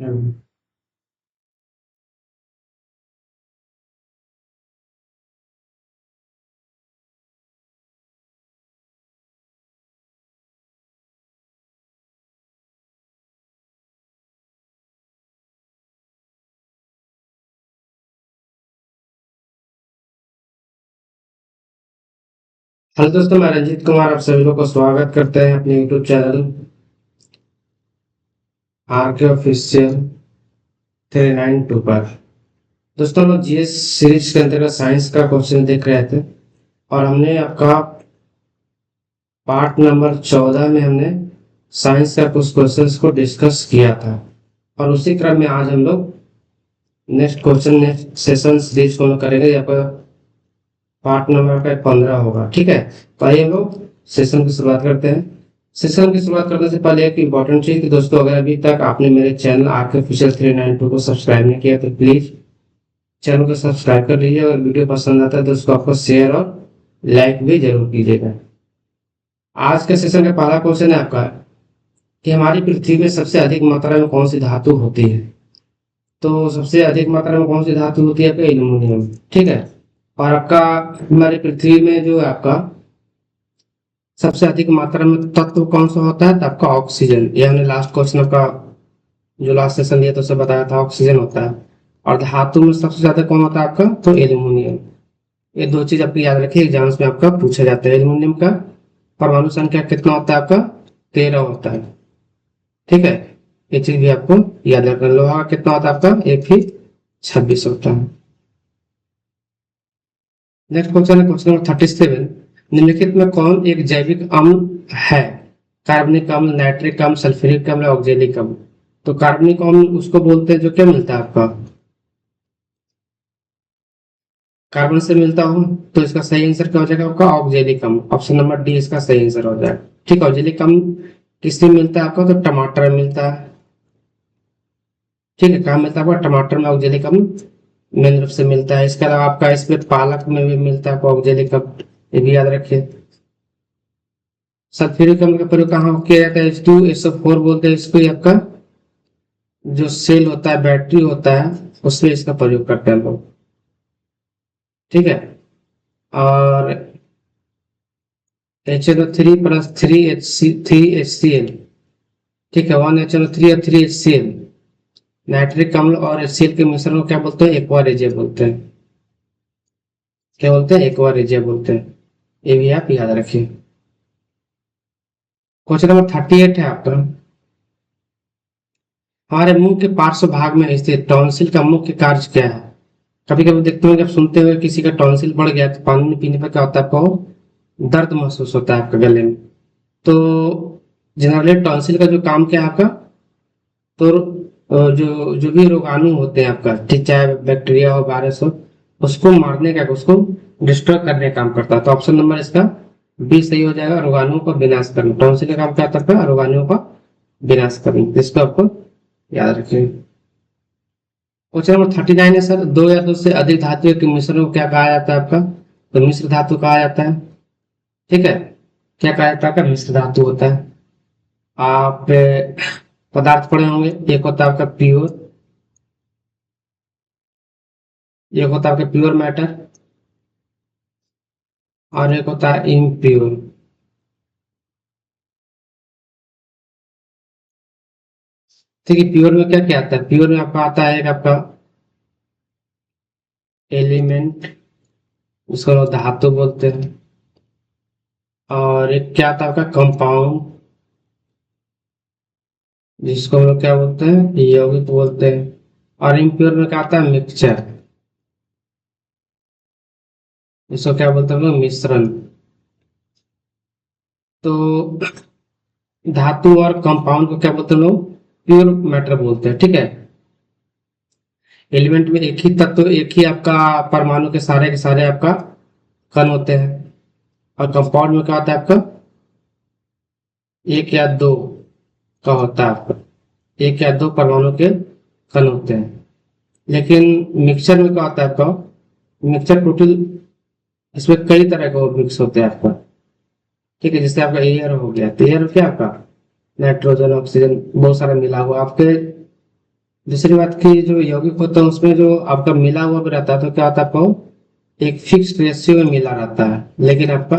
हम्म। Hello दोस्तों, मैं रंजीत कुमार आप सभी लोग को स्वागत करते हैं अपने यूट्यूब चैनल आर के ऑफिशियल 392 पर। दोस्तों, हम लोग जीएस सीरीज के अंतर्गत साइंस का क्वेश्चन देख रहे थे और हमने आपका पार्ट नंबर 14 में हमने साइंस का कुछ क्वेश्चंस को डिस्कस किया था और उसी क्रम में आज हम लोग नेक्स्ट सेशन सीरीज को करेंगे। यहाँ पर पार्ट नंबर का 15 होगा। ठीक है, तो आइए हम लोग सेशन की शुरुआत करते हैं। सेशन की शुरुआत करने से पहले एक इंपॉर्टेंट चीज कि दोस्तों, अगर अभी तक आपने मेरे चैनल आर ऑफिशियल 392 को सब्सक्राइब नहीं किया तो प्लीज चैनल को सब्सक्राइब कर लीजिए। अगर वीडियो पसंद आता है तो उसको आपको शेयर और लाइक भी जरूर कीजिएगा। आज के सेशन का पहला क्वेश्चन है आपका कि हमारी पृथ्वी में सबसे अधिक मात्रा में कौन सी धातु होती है। तो सबसे अधिक मात्रा में कौन सी धातु होती है? आपका एल्यूमिनियम। ठीक है, और आपका हमारी पृथ्वी में जो है आपका सबसे अधिक मात्रा में तत्व कौन सा होता है? तो आपका ऑक्सीजन। ये हमने लास्ट क्वेश्चन आपका जो लास्ट सेशन दिया था उससे बताया था, ऑक्सीजन होता है। और धातु में सबसे ज्यादा कौन होता है आपका? तो एल्यूमिनियम। ये दो चीज आपको याद रखिए, एग्जाम्स में आपका पूछा जाता है। एल्यूमिनियम का परमाणु संख्या कितना होता है आपका? 13 होता है। ठीक है, ये चीज भी आपको याद रखना। लोहा का कितना होता है आपका? एक ही 26 होता है। नेक्स्ट क्वेश्चन है क्वेश्चन नंबर 37। निम्नलिखित में कौन एक जैविक अम्ल है? कार्बनिक अम्ल, नाइट्रिक अम्ल, सल्फ्यूरिक अम्ल, ऑक्जेलिक अम्ल। तो कार्बनिक अम्ल उसको बोलते हैं जो क्या मिलता है आपका? कार्बन से मिलता हो। तो इसका सही आंसर क्या हो जाएगा आपका? ऑक्जेलिक अम्ल। ऑप्शन नंबर डी इसका सही आंसर हो जाएगा। ठीक है, ऑक्जेलिक अम्ल किसमें मिलता है आपका? तो टमाटर में मिलता है। ठीक है, कहाँ मिलता है आपका? टमाटर में ऑक्जेलिक अम्ल मेन रूप से मिलता है। इसके अलावा आपका इसमें पालक में भी मिलता है आपको ऑक्जेलिक अम्ल, ये भी याद रखिए। सल्फ्यूरिक अम्ल का प्रयोग कहाँ किया जाता है? H2SO4 बोलते हैं इसको। ये आपका जो सेल होता है, बैटरी होता है, उसमें इसका प्रयोग करते हैं लोग। ठीक है, और HNO3+3HCl। ठीक है, 1HNO3 और 3HCl। नाइट्रिक अम्ल और HCl के मिश्रण को क्या बोलते हैं? एक्वा रेजिया बोलते हैं। क्या बोलते हैं? एक्वा रेजिया बोलते हैं। ये भी आप याद रखिए। क्वेश्चन नंबर 38 है आपका। हमारे मुंह के पार्श्व भाग में स्थित टॉन्सिल का मुख्य कार्य क्या है? कभी कभी देखते हो, जब सुनते हुए किसी का टॉन्सिल बढ़ गया तो पानी पीने पर क्या होता है? आपको दर्द महसूस होता है आपके गले में। तो जनरली टॉन्सिल का जो काम क्या है आपका? तो जो जो भी रोगाणु होते हैं आपका, ठीक, चाहे बैक्टीरिया हो, वायरस हो, उसको मारने का, उसको डिस्ट्रॉय करने का काम करता है। तो ऑप्शन नंबर इसका बी सही हो जाएगा, रोगाणुओं का विनाश करना। टॉन्सिल का काम क्या करता है? रोगाणुओं का विनाश करना। इसको आपको याद रखिए। क्वेश्चन नंबर 39 है सर। दो या दो से अधिक धातुओं के मिश्रण को क्या कहा जाता है आपका? तो मिश्र धातु कहा जाता है। ठीक है, क्या कहा जाता है आपका? मिश्र धातु होता है। आप पदार्थ पढ़े होंगे, एक होता है आपका प्योर, एक होता है आपका प्योर मैटर, और एक होता है इम्प्योर। ठीक है, प्योर में क्या क्या आता है? प्योर में आपका आता है एक आपका एलिमेंट, उसको लोग धातु बोलते हैं। और एक क्या आता है आपका? कंपाउंड, जिसको हम लोग क्या बोलते हैं? यौगिक बोलते हैं। और इम्प्योर में क्या आता है? मिक्सचर, इसको क्या बोलते हैं हम लोग? मिश्रण। तो धातु और कंपाउंड को क्या बोलते हैं लोग? प्योर मैटर बोलते हैं। ठीक है, एलिमेंट में एक ही तत्व, एक ही आपका परमाणु के सारे आपका कण होते हैं। और कंपाउंड में क्या होता है आपका? एक या दो का होता है आपका, एक या दो परमाणु के कण होते हैं। लेकिन मिक्सचर में क्या होता है आपका? मिक्सचर टोटल, इसमें कई तरह के मिक्स होते हैं आपका। ठीक है, जैसे आपका एयर हो गया, तो एयर क्या आपका? नाइट्रोजन, ऑक्सीजन, बहुत सारा मिला हुआ आपके दूसरी बात की जो यौगिक होता है उसमें जो आपका मिला हुआ भी रहता है, तो क्या होता है आपको एक फिक्स रेशियो में मिला रहता है, लेकिन आपका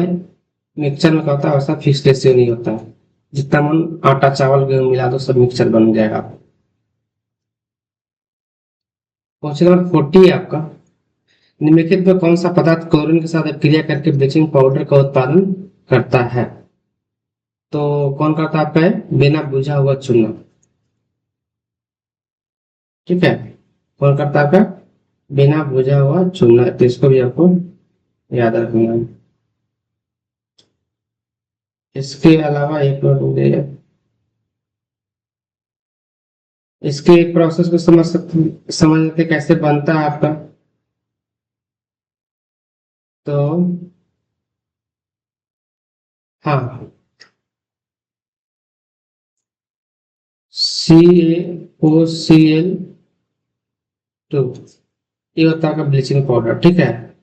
मिक्सचर में क्या होता है वैसा फिक्स रेशियो नहीं होता है। जितना मन आटा चावल गेहूं मिला दो सब मिक्सचर बन जाएगा। क्वेश्चन नंबर 40 है आपका, निम्नलिखित में कौन सा पदार्थ क्लोरीन के साथ क्रिया करके ब्लीचिंग पाउडर का उत्पादन करता है? तो कौन करता है आपका है बिना बुझा हुआ चूना। ठीक है, कौन करता है आपका बिना बुझा हुआ चूना, तो इसको भी आपको याद रखना है। इसके अलावा एक और मुझे इसके प्रोसेस को समझ लेते कैसे बनता है आपका। तो हाँ, CaOCl2 ये होता है ब्लीचिंग पाउडर। ठीक है,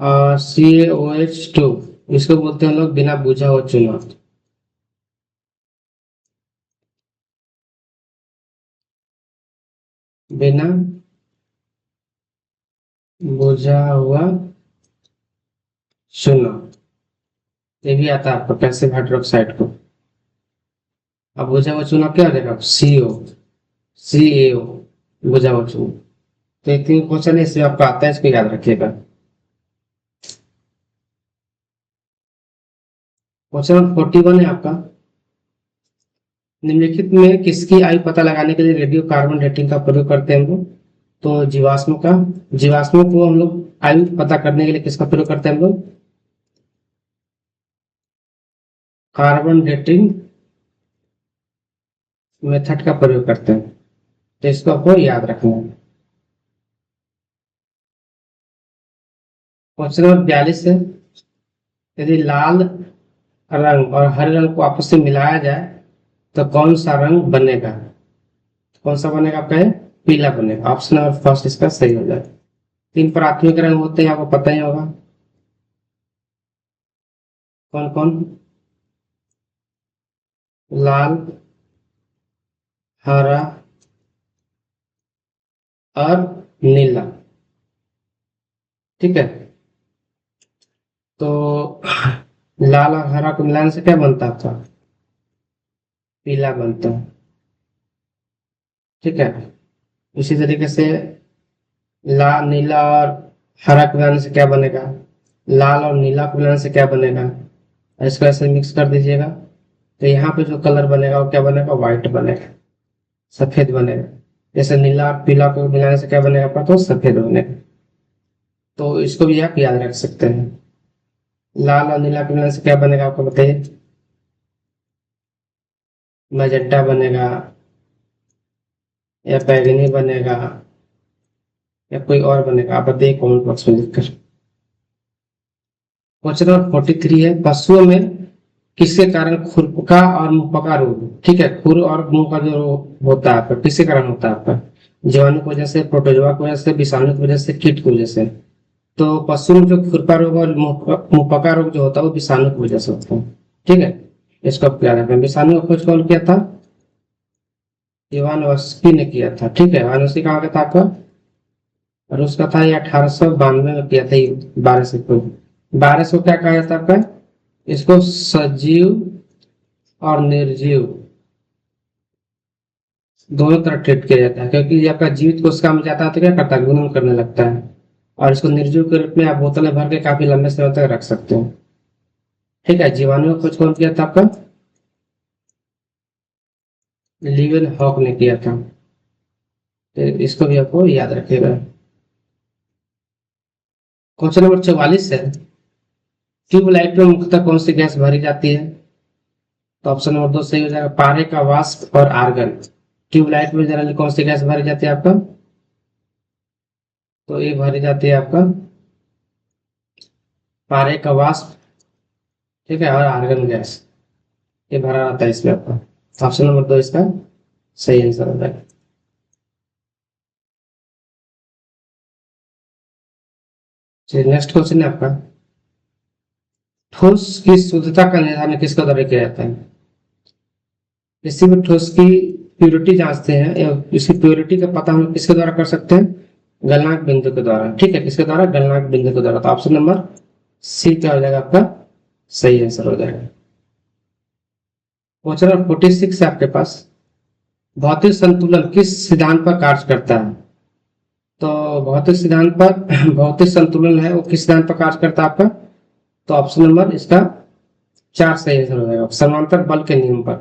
और CaOH2 इसको बोलते हैं लोग बिना बुझा हुआ चूना। बिना बुझा हुआ चूना, ये भी आता है आपको कैल्शियम हाइड्रोक्साइड को। अब बुझा हुआ चूना क्या हो जाएगा, CaO बुझा हुआ चूना। तो ये तीन क्वेश्चन है, इसमें आपका आता है, इसको याद रखिएगा। क्वेश्चन नंबर 41 है आपका, निम्नलिखित में किसकी आयु पता लगाने के लिए रेडियो कार्बन डेटिंग का प्रयोग करते हैं हम लोग? तो जीवाश्मों को हम लोग आयु पता करने के लिए किसका प्रयोग करते हैं हम लोग? कार्बन डेटिंग मेथड का प्रयोग करते हैं, तो इसको आपको याद रखना है। क्वेश्चन नंबर 42 है, यदि लाल रंग और हरे रंग को आपस में मिलाया जाए तो कौन सा रंग बनेगा? कौन सा बनेगा आपका है पीला बनेगा। ऑप्शन नंबर फर्स्ट इसका सही हो जाए। तीन प्राथमिक रंग होते हैं, आपको पता ही होगा कौन कौन। लाल, हरा और नीला। ठीक है, तो लाल और हरा को मिलाने से क्या बनता था, पीला बनता है। ठीक है, इसी तरीके से लाल नीला और हरा को मिलाने से क्या बनेगा, लाल और नीला को मिलाने से क्या बनेगा, और इसको ऐसे मिक्स कर दीजिएगा, तो यहाँ पे जो कलर बनेगा वो क्या बनेगा, व्हाइट बनेगा, सफेद बनेगा। जैसे नीला और पीला को मिलाने से क्या बनेगा आपका, तो सफेद बनेगा। तो इसको भी आप याद रख सकते हैं। लाल और नीला को मिलाने से क्या बनेगा आपको बताइए, मैजेंटा बनेगा या बैगनी बनेगा या कोई और बनेगा, आप बताइए कमेंट बॉक्स में लिखकर। क्वेश्चन नंबर 43 है, पशुओं में किसके कारण खुरपका और मुंहपका रोग? ठीक है, खुर और मुंह का जो रोग होता है आपका किसके कारण होता है आपका, जीवाणु की वजह से, प्रोटोजोआ की वजह से, विषाणु की वजह से, कीट की वजह से। तो पशु में जो खुरपा रोग और मुंहपका रोग जो होता है वो विषाणु की वजह से होता है। ठीक है, इसको आप याद रखें। विषाणु का खोज कौन किया था, इवानोव्स्की ने किया था। ठीक है, इवानोव्स्की कहाँ का था आपका, रूस का था, ये 1892 में किया था, 12 को। 12 को क्या कहा जाता है आपका, इसको सजीव और निर्जीव दोनों तरह ट्रीट किया जाता है, क्योंकि ये आपका जीवित कोशिका में जाता है तो क्या करता है, गुणन करने लगता है, और इसको निर्जीव के रूप में आप बोतल में भर के काफी लंबे समय तक रख सकते हैं। ठीक है, जीवाणु का खोज कौन किया था आपका, लिवेन हॉक ने किया था, तो इसको भी आपको याद रखिएगा। क्वेश्चन नंबर 44 है, ट्यूबलाइट में मुख्यतः कौन सी गैस भरी जाती है? तो ऑप्शन नंबर 2 सही हो जाएगा, पारे का वाष्प और आर्गन। ट्यूबलाइट में जनरली कौन सी गैस भरी जाती है आपका, तो ये भरी जाती है आपका पारे का वाष्प। ठीक है, और आर्गन गैस ये भरा रहता है इसमें आपका। ऑप्शन नंबर 2 इसका सही आंसर हो जाएगा। चलिए नेक्स्ट क्वेश्चन है आपका, ठोस की शुद्धता का निर्धारण किसके द्वारा किया जाता है? किसी भी ठोस की प्योरिटी जांचते हैं, इसकी प्योरिटी का पता हम किसके द्वारा कर सकते हैं, गलनांक बिंदु के द्वारा। ठीक है, किसके द्वारा, गलनांक बिंदु के द्वारा। तो ऑप्शन नंबर सी क्या हो जाएगा आपका सही आंसर हो जाएगा। क्वेश्चन नंबर 46 है आपके पास, भौतिक संतुलन किस सिद्धांत पर कार्य करता है। तो भौतिक सिद्धांत पर भौतिक संतुलन है वो किस सिद्धांत पर कार्य करता है आपका, तो ऑप्शन नंबर इसका 4 सही आंसर हो जाएगा, समानांतर बल के नियम पर।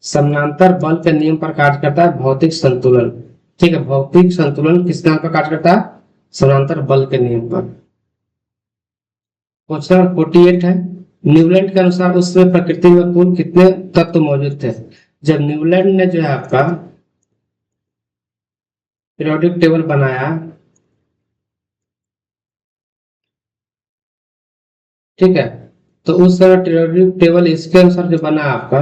समानांतर बल के नियम पर कार्य करता है भौतिक संतुलन। ठीक है, भौतिक संतुलन किस सिद्धांत पर कार्य करता है, समानांतर बल के नियम पर। क्वेश्चन नंबर 48 है, न्यूलैंड के अनुसार उस समय प्रकृति में कुल कितने तत्व मौजूद थे। जब न्यूलैंड ने जो है आपका पीरियोडिक टेबल बनाया, ठीक है, तो उस समय पीरियोडिक टेबल इसके अनुसार जो बना आपका,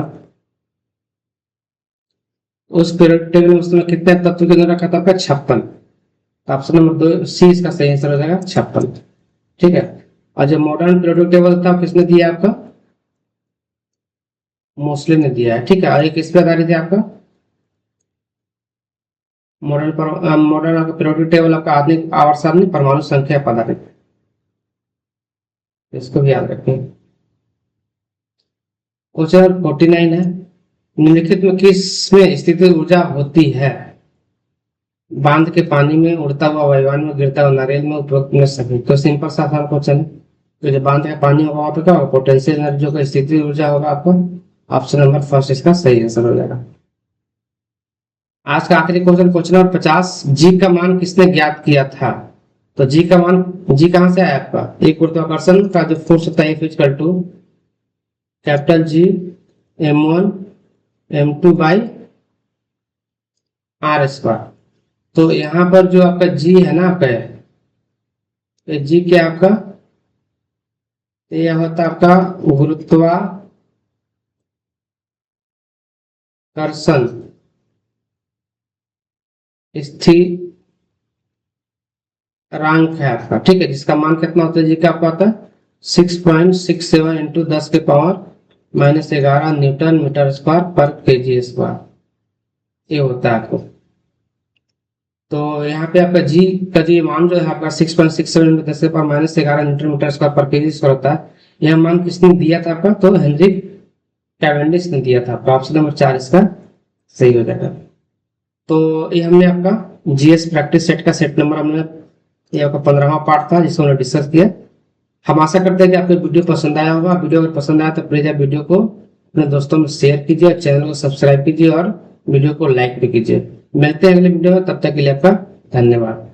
उस पीरियोडिक टेबल में उस समय कितने तत्व के अंदर रखा था आपका 56। तो ऑप्शन नंबर 2 सी इसका सही आंसर हो जाएगा 56। ठीक है, और जो मॉडर्न पीरियोडिक टेबल था किसने दिया आपका, मोस्टली ने दिया है। ठीक है, और एक इस पे आधारित है आपका मॉडर्न आपका पीरियोडिक टेबल आपका आधुनिक आवर्त सारणी परमाणु संख्या पर आधारित, इसको भी याद रखें। क्वेश्चन 49 है, निम्नलिखित में किस में स्थितिज ऊर्जा होती है। बांध के पानी में, उड़ता हुआ वायुयान में, गिरता हुआ नारियल में, उपरोक्त में सभी। तो सिंपल सा आसान क्वेश्चन है। तो जो बांध का पानी होगा वहां पे क्या होगा, पोटेंशियल एनर्जी होगा, स्थितिज ऊर्जा होगा आपको। ऑप्शन नंबर फर्स्ट इसका सही आंसर हो जाएगा। आज का आखिरी क्वेश्चन, क्वेश्चन नंबर 50, जी का मान किसने ज्ञात किया था। तो जी का मान, जी कहां से आया आपका, एक गुरुत्वाकर्षण का जो फोर्स होता है F equal to capital G m1 m2 by R square. तो यहाँ पर जो आपका जी है ना आपका, ये जी क्या आपका, यह होता है आपका गुरुत्वाकर्षण स्थिरांक है आपका। ठीक है, जिसका मान कितना होता है जी का आपका होता है 6.67 इंटू 10 के पावर -11 न्यूटन मीटर स्क्वायर पर केजी स्क्वायर, ये होता है आपको। तो यहाँ पे आपका जी का जो मान जो है आपका 6.67 इंटू 10 के पावर -11 न्यूटन मीटर स्क्वायर पर केजी स्क्वायर होता है। यह मान किसने दिया था आपका, तो हेनरिक कैवेंडिश ने दिया था। तो ऑप्शन नंबर 4 इसका सही हो जाएगा। तो ये हमने आपका जीएस प्रैक्टिस सेट का सेट नंबर हमने, ये आपका 15वां पार्ट था जिसको हमने डिस्कस किया। हम आशा करते हैं कि आपको वीडियो पसंद आया होगा। वीडियो अगर पसंद आया तो प्लीज आप वीडियो को अपने दोस्तों में शेयर कीजिए, चैनल को सब्सक्राइब कीजिए और वीडियो को लाइक भी कीजिए। मिलते हैं अगले वीडियो में, तब तक के लिए आपका धन्यवाद।